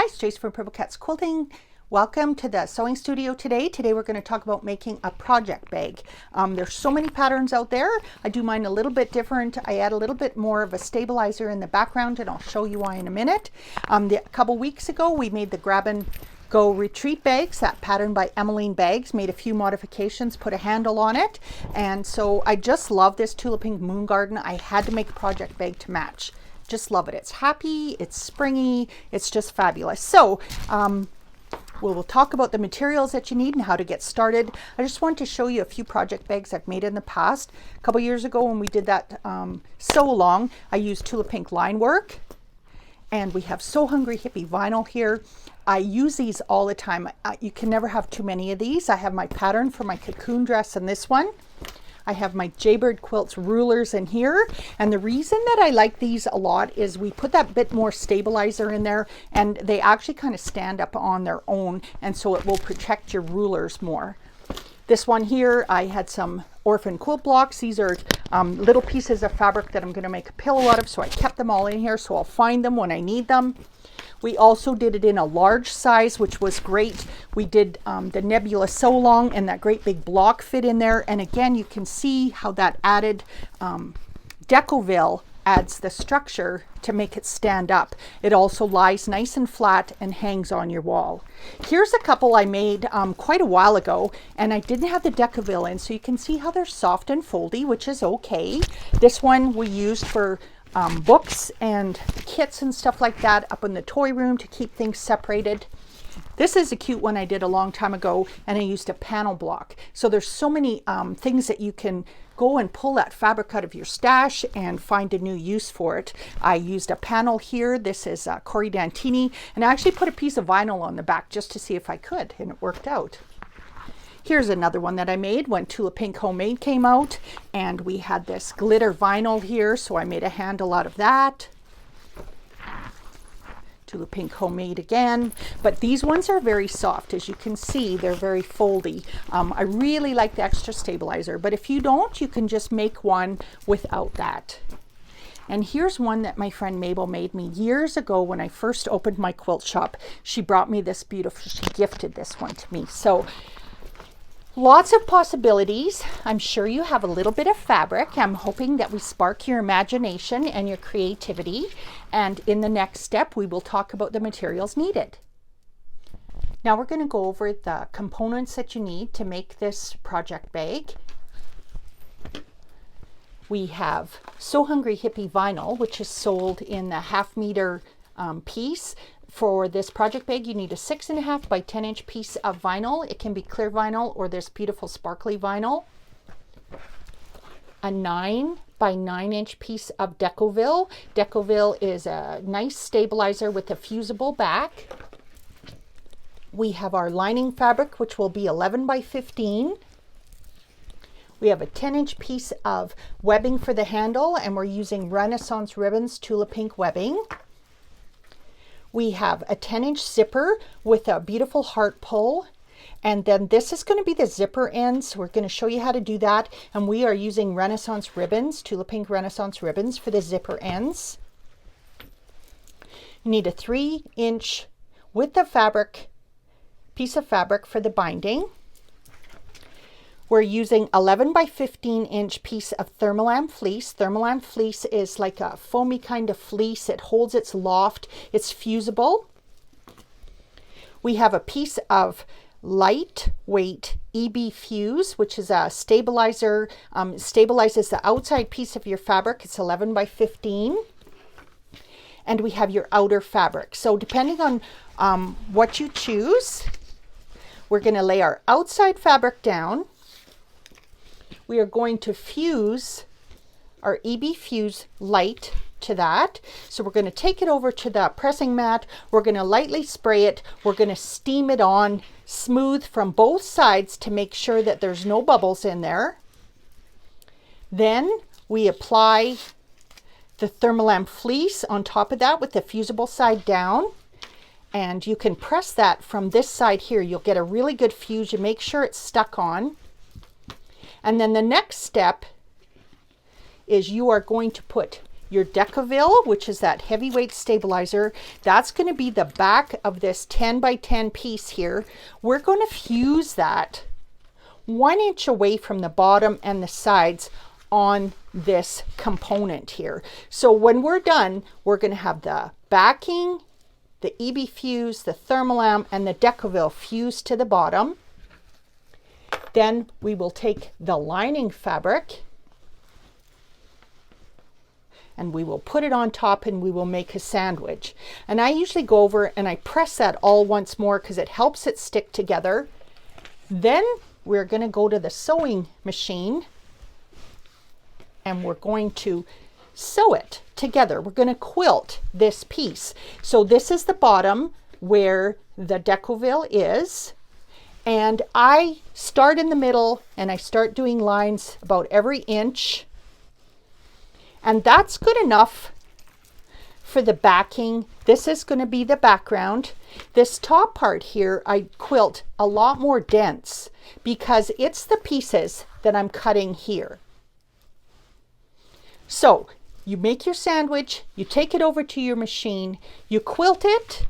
Hi, it's Jace from Purple Cats Quilting. Welcome to the sewing studio today. Today we're going to talk about making a project bag. There's so many patterns out there. I do mine a little bit different. I add a little bit more of a stabilizer in the background, and I'll show you why in a minute. A couple weeks ago we made the Grab and Go retreat bags, that pattern by Emmeline Bags. Made a few modifications, put a handle on it, and so I just love this Tulip Pink Moon Garden. I had to make a project bag to match. Just love it. It's happy, it's springy, it's just fabulous. So we'll talk about the materials that you need and how to get started. I just want to show you a few project bags I've made in the past. A couple years ago when we did that Sew Along, I used Tulip Pink line work, and we have So Hungry Hippie vinyl here. I use these all the time. You can never have too many of these. I have my pattern for my cocoon dress in this one. I have my Jaybird Quilts rulers in here, and the reason that I like these a lot is we put that bit more stabilizer in there, and they actually kind of stand up on their own, and so it will protect your rulers more. This one here, I had some orphan quilt blocks. These are little pieces of fabric that I'm going to make a pillow out of, so I kept them all in here so I'll find them when I need them. We also did it in a large size, which was great. We did the Nebula Sew Along, and that great big block fit in there. And again, you can see how that added Decovil adds the structure to make it stand up. It also lies nice and flat and hangs on your wall. Here's a couple I made quite a while ago, and I didn't have the Decovil in, so you can see how they're soft and foldy, which is okay. This one we used for books and kits and stuff like that up in the toy room to keep things separated. This is a cute one I did a long time ago, and I used a panel block. So there's so many things that you can go and pull that fabric out of your stash and find a new use for it. I used a panel here. This is Corey Dantini, and I actually put a piece of vinyl on the back just to see if I could, and it worked out. Here's another one that I made when Tulip Pink Homemade came out, and we had this glitter vinyl here, so I made a handle out of that. Tulip Pink Homemade again, but these ones are very soft. As you can see, they're very foldy. I really like the extra stabilizer, but if you don't, you can just make one without that. And here's one that my friend Mabel made me years ago when I first opened my quilt shop. She brought me this beautiful, she gifted this one to me. So lots of possibilities. I'm sure you have a little bit of fabric. I'm hoping that we spark your imagination and your creativity. And in the next step, we will talk about the materials needed. Now we're going to go over the components that you need to make this project bag. We have So Hungry Hippie vinyl, which is sold in the 1/2 meter piece. For this project bag, you need a 6.5 by 10 inch piece of vinyl. It can be clear vinyl or this beautiful sparkly vinyl. A 9 by 9 inch piece of Decovil. Decovil is a nice stabilizer with a fusible back. We have our lining fabric, which will be 11 by 15. We have a 10 inch piece of webbing for the handle, and we're using Renaissance Ribbons Tulip Pink webbing. We have a 10 inch zipper with a beautiful heart pull. And then this is going to be the zipper ends. We're going to show you how to do that. And we are using Renaissance Ribbons, Tulip Pink Renaissance Ribbons for the zipper ends. You need a 3 inch width of fabric, piece of fabric for the binding. We're using 11 by 15 inch piece of Thermolam Fleece. Thermolam Fleece is like a foamy kind of fleece. It holds its loft. It's fusible. We have a piece of lightweight EB Fuse, which is a stabilizer. Stabilizes the outside piece of your fabric. It's 11 by 15. And we have your outer fabric. So depending on what you choose, we're going to lay our outside fabric down. We are going to fuse our EB Fuse light to that. So we're going to take it over to the pressing mat. We're going to lightly spray it. We're going to steam it on smooth from both sides to make sure that there's no bubbles in there. Then we apply the Thermolam Fleece on top of that with the fusible side down. And you can press that from this side here. You'll get a really good fuse. You make sure it's stuck on. And then the next step is you are going to put your Decovil, which is that heavyweight stabilizer. That's going to be the back of this 10 by 10 piece here. We're going to fuse that 1 inch away from the bottom and the sides on this component here. So when we're done, we're going to have the backing, the EB fuse, the Thermolam, and the Decovil fused to the bottom. Then we will take the lining fabric and we will put it on top and we will make a sandwich. And I usually go over and I press that all once more because it helps it stick together. Then we're going to go to the sewing machine and we're going to sew it together. We're going to quilt this piece. So this is the bottom where the Decovil is. And I start in the middle and I start doing lines about every inch. And that's good enough for the backing. This is going to be the background. This top part here, I quilt a lot more dense because it's the pieces that I'm cutting here. So you make your sandwich, you take it over to your machine, you quilt it.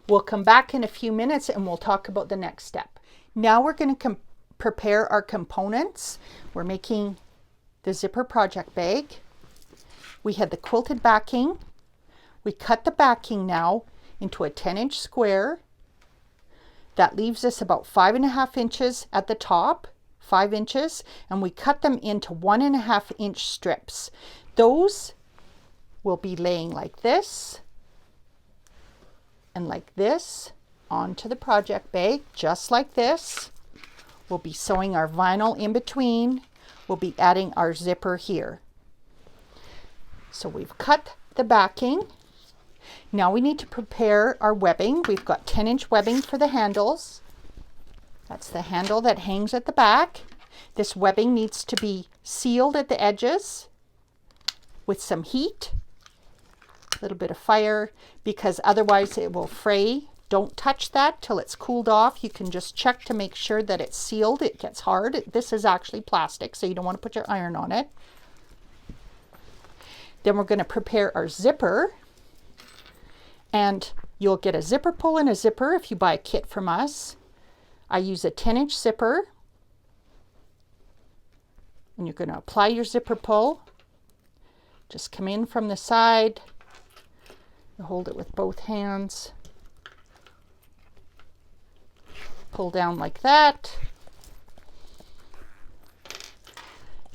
We'll come back in a few minutes and we'll talk about the next step. Now we're going to prepare our components. We're making the zipper project bag. We had the quilted backing. We cut the backing now into a 10-inch square. That leaves us about 5.5 inches at the top, 5 inches, and we cut them into 1.5 inch strips. Those will be laying like this and like this onto the project bag, just like this. We'll be sewing our vinyl in between. We'll be adding our zipper here. So we've cut the backing. Now we need to prepare our webbing. We've got 10-inch webbing for the handles. That's the handle that hangs at the back. This webbing needs to be sealed at the edges with some heat, a little bit of fire, because otherwise it will fray. Don't touch that till it's cooled off. You can just check to make sure that it's sealed. It gets hard. This is actually plastic, so you don't want to put your iron on it. Then we're going to prepare our zipper. And you'll get a zipper pull and a zipper if you buy a kit from us. I use a 10-inch zipper. And you're going to apply your zipper pull. Just come in from the side. You hold it with both hands. Pull down like that.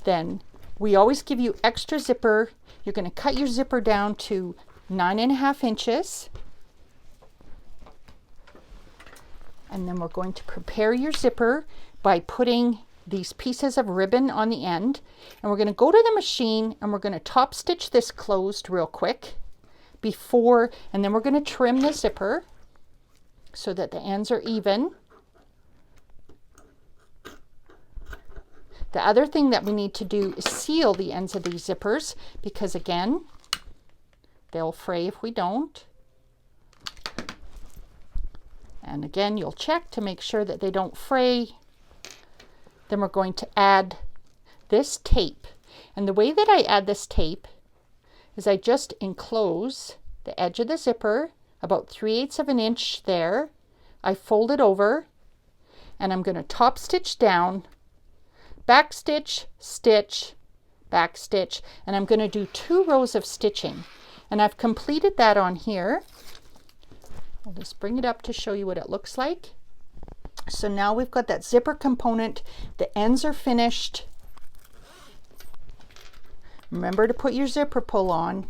Then we always give you extra zipper. You're going to cut your zipper down to 9.5 inches. And then we're going to prepare your zipper by putting these pieces of ribbon on the end. And we're going to go to the machine and we're going to top stitch this closed real quick before, and then we're going to trim the zipper so that the ends are even. The other thing that we need to do is seal the ends of these zippers because, again, they'll fray if we don't. And again, you'll check to make sure that they don't fray. Then we're going to add this tape. And the way that I add this tape is I just enclose the edge of the zipper, about 3/8 of an inch there. I fold it over and I'm going to top stitch down, back stitch, stitch, back stitch, and I'm going to do 2 rows of stitching. And I've completed that on here. I'll just bring it up to show you what it looks like. So now we've got that zipper component. The ends are finished. Remember to put your zipper pull on.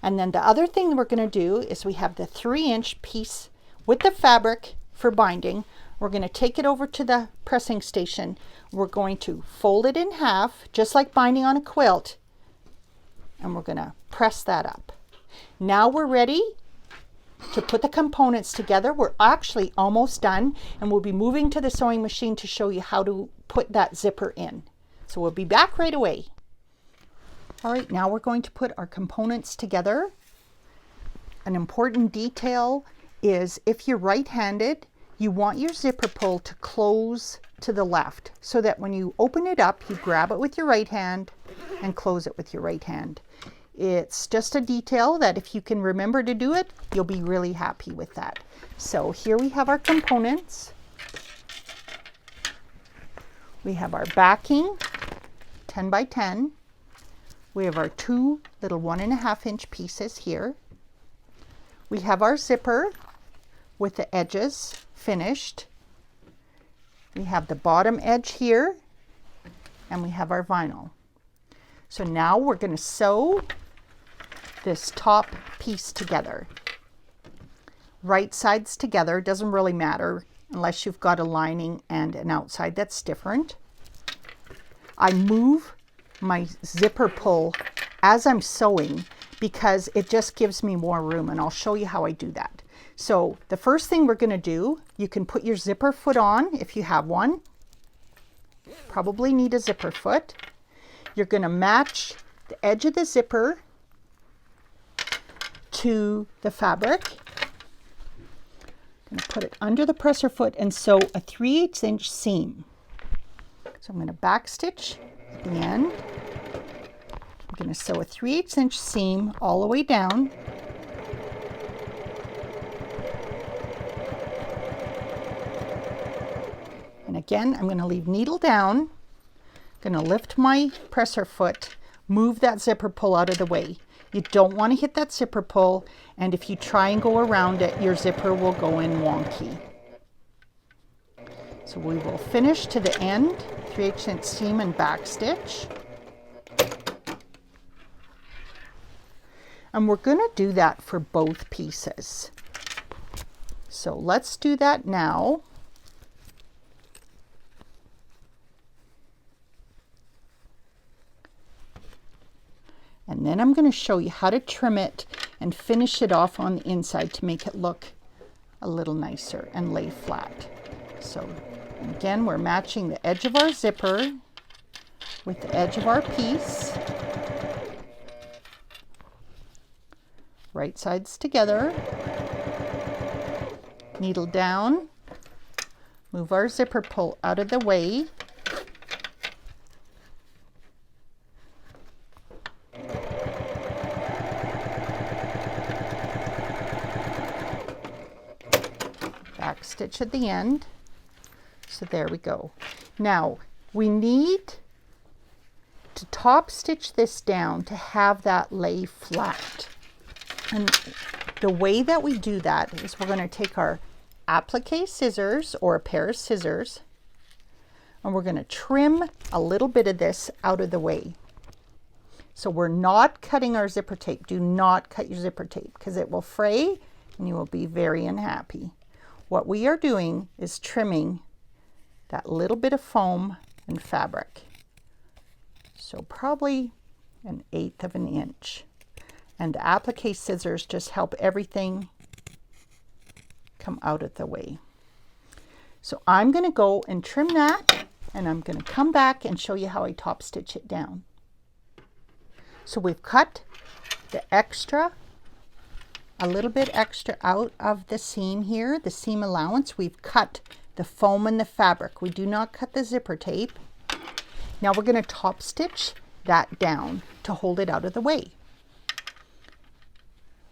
And then the other thing we're going to do is we have the 3-inch piece with the fabric for binding. We're going to take it over to the pressing station. We're going to fold it in half, just like binding on a quilt. And we're going to press that up. Now we're ready to put the components together. We're actually almost done, and we'll be moving to the sewing machine to show you how to put that zipper in. So we'll be back right away. All right, now we're going to put our components together. An important detail is if you're right-handed, you want your zipper pull to close to the left so that when you open it up, you grab it with your right hand and close it with your right hand. It's just a detail that if you can remember to do it, you'll be really happy with that. So here we have our components. We have our backing, 10 by 10. We have our two little 1.5 inch pieces here. We have our zipper with the edges finished. We have the bottom edge here, and we have our vinyl. So now we're going to sew this top piece together. Right sides together, doesn't really matter unless you've got a lining and an outside that's different. I move my zipper pull as I'm sewing because it just gives me more room, and I'll show you how I do that. So the first thing we're going to do, you can put your zipper foot on if you have one. Probably need a zipper foot. You're going to match the edge of the zipper to the fabric. I'm going to put it under the presser foot and sew a 3/8 inch seam. So I'm going to back stitch at the end. I'm going to sew a 3/8 inch seam all the way down. And again, I'm going to leave needle down. I'm going to lift my presser foot, move that zipper pull out of the way. You don't want to hit that zipper pull, and if you try and go around it, your zipper will go in wonky. So we will finish to the end, 3/8 inch seam and back stitch. And we're going to do that for both pieces. So let's do that now. And then I'm going to show you how to trim it and finish it off on the inside to make it look a little nicer and lay flat. So again, we're matching the edge of our zipper with the edge of our piece. Right sides together. Needle down. Move our zipper pull out of the way. Back stitch at the end. So there we go. Now we need to top stitch this down to have that lay flat. And the way that we do that is we're going to take our applique scissors or a pair of scissors, and we're going to trim a little bit of this out of the way. So we're not cutting our zipper tape. Do not cut your zipper tape because it will fray and you will be very unhappy. What we are doing is trimming that little bit of foam and fabric. So probably 1/8 of an inch. And the applique scissors just help everything come out of the way. So I'm going to go and trim that, and I'm going to come back and show you how I top stitch it down. So we've cut the extra, a little bit extra out of the seam here, the seam allowance. We've cut the foam and the fabric. We do not cut the zipper tape. Now we're going to top stitch that down to hold it out of the way.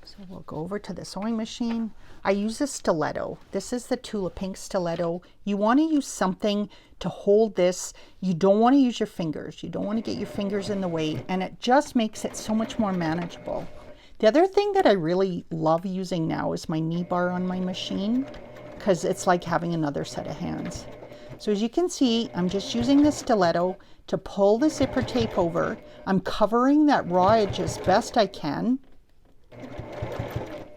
So we'll go over to the sewing machine. I use a stiletto. This is the Tula Pink stiletto. You want to use something to hold this. You don't want to use your fingers. You don't want to get your fingers in the way, and it just makes it so much more manageable. The other thing that I really love using now is my knee bar on my machine, because it's like having another set of hands. So as you can see, I'm just using the stiletto to pull the zipper tape over. I'm covering that raw edge as best I can.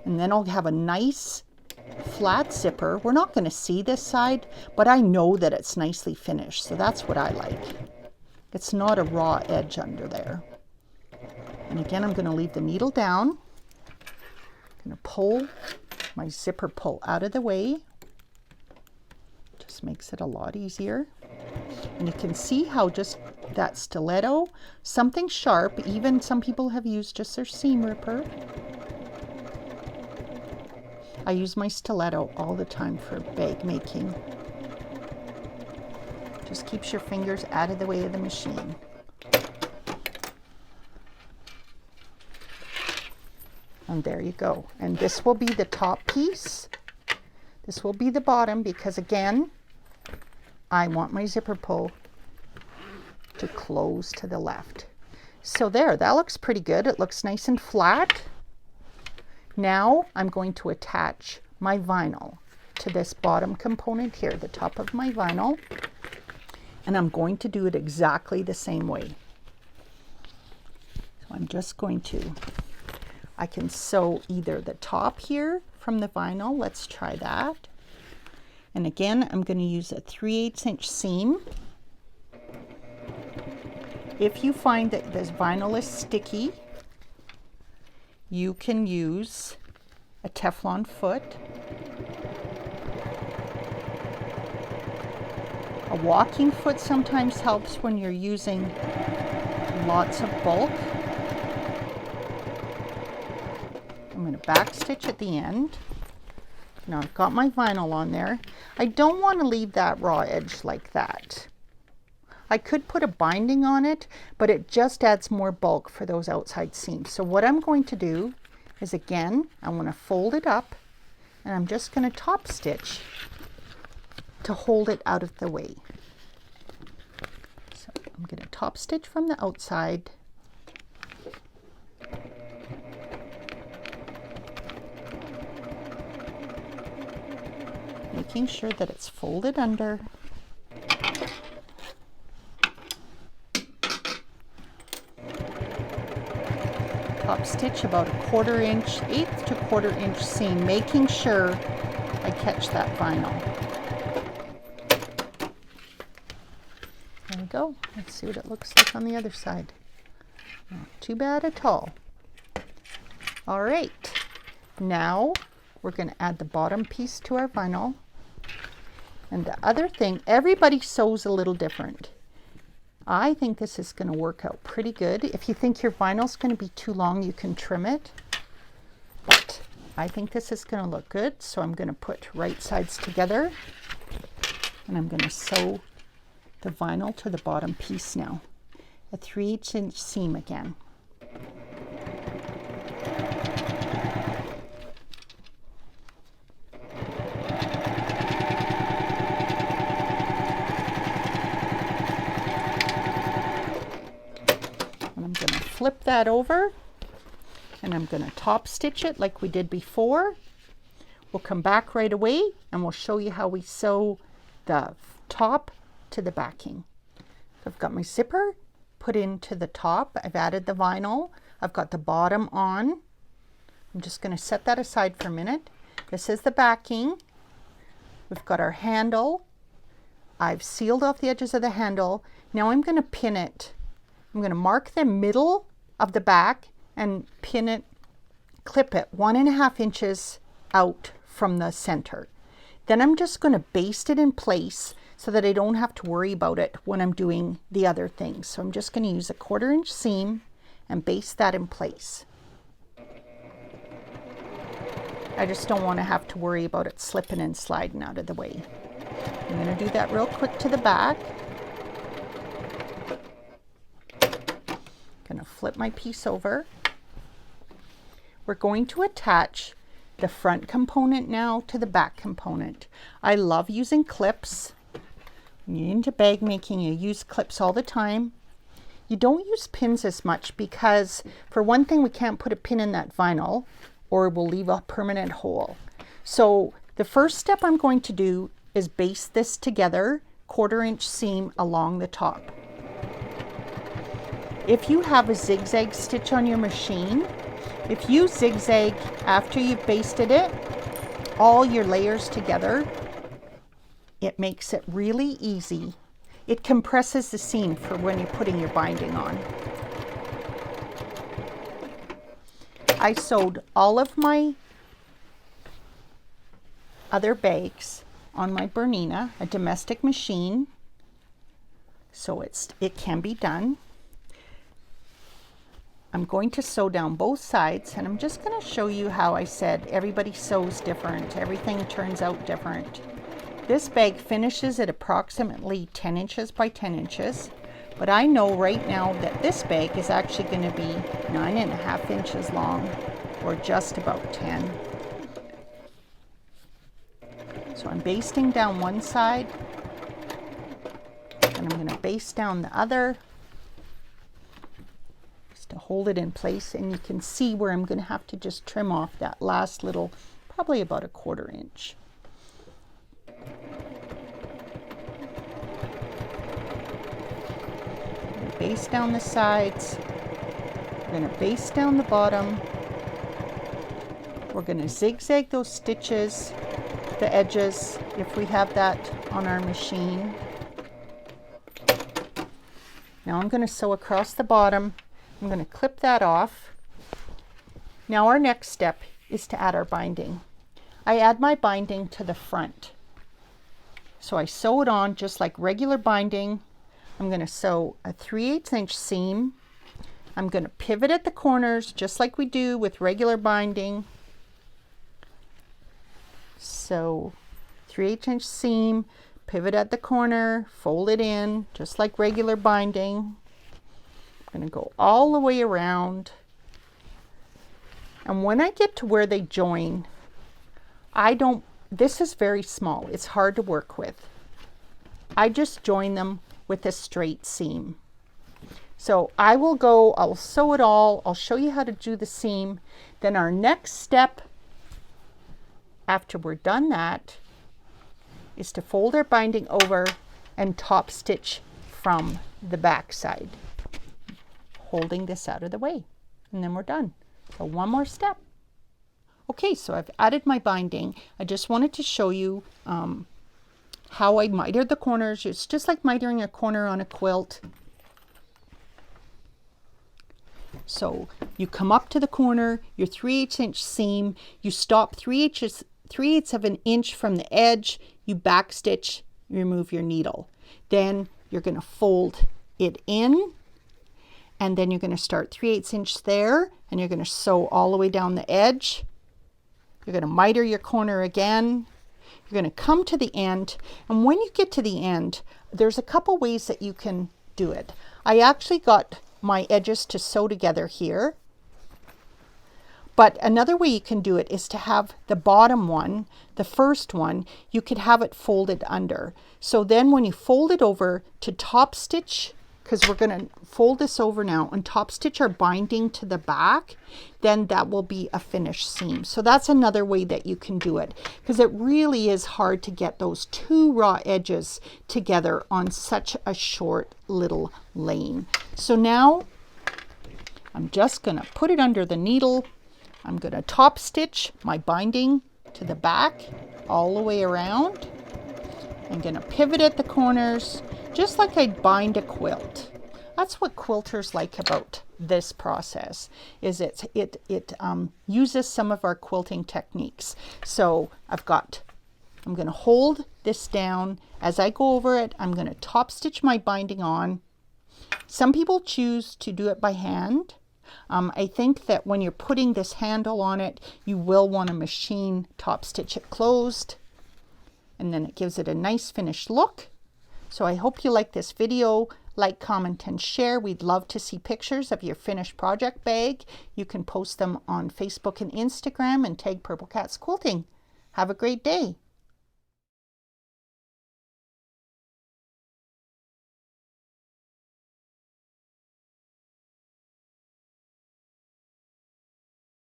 And then I'll have a nice flat zipper. We're not going to see this side, but I know that it's nicely finished. So that's what I like. It's not a raw edge under there. And again, I'm going to leave the needle down. I'm going to pull my zipper pull out of the way. Just makes it a lot easier. And you can see how just that stiletto, something sharp, even some people have used just their seam ripper. I use my stiletto all the time for bag making. Just keeps your fingers out of the way of the machine. And there you go. And this will be the top piece. This will be the bottom because again, I want my zipper pull to close to the left. So there, that looks pretty good. It looks nice and flat. Now I'm going to attach my vinyl to this bottom component here, the top of my vinyl. And I'm going to do it exactly the same way. So I'm just going to, I can sew either the top here from the vinyl. Let's try that. And again, I'm going to use a 3/8 inch seam. If you find that this vinyl is sticky, you can use a Teflon foot. A walking foot sometimes helps when you're using lots of bulk. I'm going to back stitch at the end. Now I've got my vinyl on there. I don't want to leave that raw edge like that. I could put a binding on it, but it just adds more bulk for those outside seams. So what I'm going to do is, again, I want to fold it up and I'm just going to top stitch to hold it out of the way. So I'm going to top stitch from the outside. Making sure that it's folded under. Top stitch about 1/4 inch, 1/8 to 1/4 inch seam, making sure I catch that vinyl. There we go. Let's see what it looks like on the other side. Not too bad at all. All right, now we're going to add the bottom piece to our vinyl. And the other thing, everybody sews a little different. I think this is going to work out pretty good. If you think your vinyl's going to be too long, you can trim it. But I think this is going to look good. So I'm going to put right sides together. And I'm going to sew the vinyl to the bottom piece now. A 3/8 inch seam again. Flip that over and I'm going to top stitch it like we did before. We'll come back right away and we'll show you how we sew the top to the backing. So I've got my zipper put into the top. I've added the vinyl. I've got the bottom on. I'm just going to set that aside for a minute. This is the backing. We've got our handle. I've sealed off the edges of the handle. Now I'm going to pin it. I'm going to mark the middle of the back and pin it, clip it 1.5 inches out from the center. Then I'm just going to baste it in place so that I don't have to worry about it when I'm doing the other things. So I'm just going to use a 1/4 inch seam and baste that in place. I just don't want to have to worry about it slipping and sliding out of the way. I'm going to do that real quick to the back. Going to flip my piece over. We're going to attach the front component now to the back component. I love using clips. When you're into bag making, you use clips all the time. You don't use pins as much because, for one thing, we can't put a pin in that vinyl or we'll leave a permanent hole. So the first step I'm going to do is baste this together, 1/4 inch seam along the top. If you have a zigzag stitch on your machine, if you zigzag after you've basted it, all your layers together, it makes it really easy. It compresses the seam for when you're putting your binding on. I sewed all of my other bags on my Bernina, a domestic machine, so it can be done. I'm going to sew down both sides, and I'm just going to show you how I said everybody sews different. Everything turns out different. This bag finishes at approximately 10 inches by 10 inches, but I know right now that this bag is actually going to be 9.5 inches long, or just about 10. So I'm basting down one side, and I'm going to baste down the other, just to hold it in place. And you can see where I'm going to have to just trim off that last little, probably about 1/4 inch. Baste down the sides, we're going to baste down the bottom, we're going to zigzag those stitches, the edges, if we have that on our machine. Now I'm going to sew across the bottom. I'm going to clip that off. Now our next step is to add our binding. I add my binding to the front. So I sew it on just like regular binding. I'm going to sew a 3/8 inch seam. I'm going to pivot at the corners just like we do with regular binding. So 3/8 inch seam, pivot at the corner, fold it in just like regular binding. I'm going to go all the way around. And when I get to where they join, this is very small. It's hard to work with. I just join them with a straight seam. So I'll sew it all. I'll show you how to do the seam. Then our next step after we're done that is to fold our binding over and top stitch from the back side, holding this out of the way, and then we're done. So one more step. Okay, so I've added my binding. I just wanted to show you how I mitered the corners. It's just like mitering a corner on a quilt. So you come up to the corner, your 3/8 inch seam, you stop 3/8 of an inch from the edge, you back stitch, you remove your needle. Then you're going to fold it in, and then you're going to start 3/8 inch there, and you're going to sew all the way down the edge. You're going to miter your corner again. You're going to come to the end, and when you get to the end, there's a couple ways that you can do it. I actually got my edges to sew together here, but another way you can do it is to have the bottom one, the first one, you could have it folded under. So then when you fold it over to top stitch, because we're going to fold this over now and top stitch our binding to the back, then that will be a finished seam. So that's another way that you can do it, because it really is hard to get those two raw edges together on such a short little lane. So now I'm just going to put it under the needle. I'm going to top stitch my binding to the back all the way around. I'm going to pivot at the corners just like I'd bind a quilt. That's what quilters like about this process, is it uses some of our quilting techniques. So I'm going to hold this down. As I go over it, I'm going to top stitch my binding on. Some people choose to do it by hand. I think that when you're putting this handle on it, you will want to machine top stitch it closed, and then it gives it a nice finished look. So I hope you like this video. Like, comment, and share. We'd love to see pictures of your finished project bag. You can post them on Facebook and Instagram and tag Purple Cats Quilting. Have a great day.